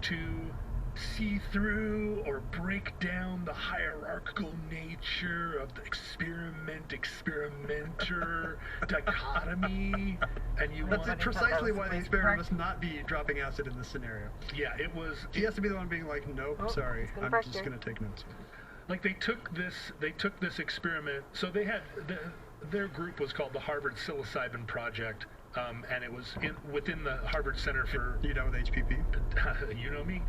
to see through or break down the hierarchical nature of the experimenter dichotomy, and you That's want precisely why the experiment must not be dropping acid in this scenario. Yeah, it was. He has to be the one being like, nope, sorry, I'm just going to take notes. Like they took this experiment. So they had their group was called the Harvard Psilocybin Project. And it was within the Harvard Center for... You know, with HPP? You know me.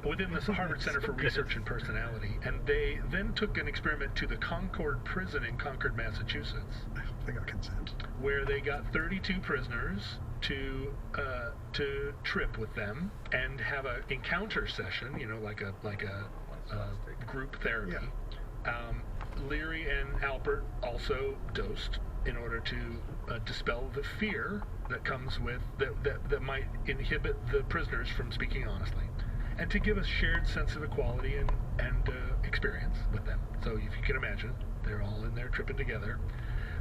Within the Harvard Center for Research and Personality. And they then took an experiment to the Concord Prison in Concord, Massachusetts. I hope they got consent. Where they got 32 prisoners to trip with them and have an encounter session, like a group therapy. Yeah. Leary and Alpert also dosed in order to dispel the fear that comes with that might inhibit the prisoners from speaking honestly, and to give a shared sense of equality and experience with them. So if you can imagine, they're all in there tripping together.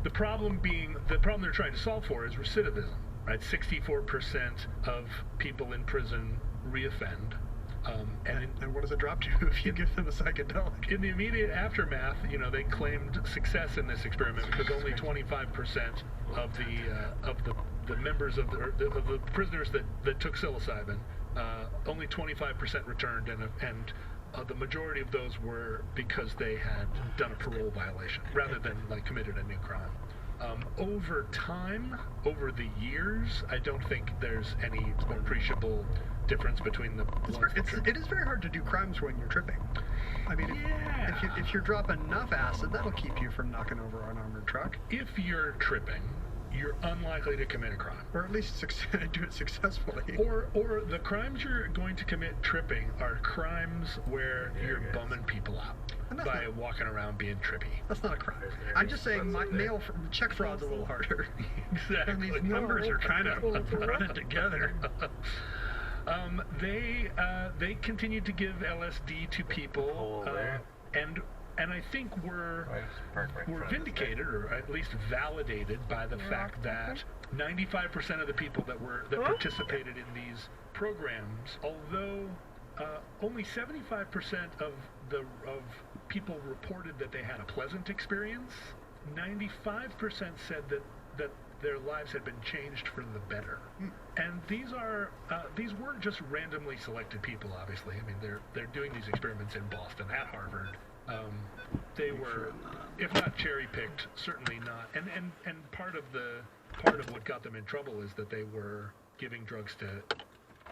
The problem they're trying to solve for is recidivism. Right, 64% of people in prison reoffend. And what does it drop to if you give them a psychedelic? In the immediate aftermath, they claimed success in this experiment because only 25% of the members of the prisoners that took psilocybin, only 25% returned, and the majority of those were because they had done a parole violation rather than committed a new crime. Over time, over the years, I don't think there's any appreciable difference between the ones. It is very hard to do crimes when you're tripping. I mean, if you drop enough acid, that'll keep you from knocking over an armored truck. If you're tripping, you're unlikely to commit a crime. Or at least do it successfully. Or the crimes you're going to commit tripping are crimes where you're bumming people out by walking around being trippy. That's not a crime. I'm just saying mail check fraud's a little harder. Exactly. And these numbers are kind of running together. They continued to give LSD to people, and I think were vindicated, or at least validated, by the fact that 95% of the people that participated in these programs, although only 75% of people reported that they had a pleasant experience, 95% said that their lives had been changed for the better. And these weren't just randomly selected people, obviously. I mean, they're doing these experiments in Boston at Harvard. They were, if not cherry-picked, certainly not. And part of what got them in trouble is that they were giving drugs to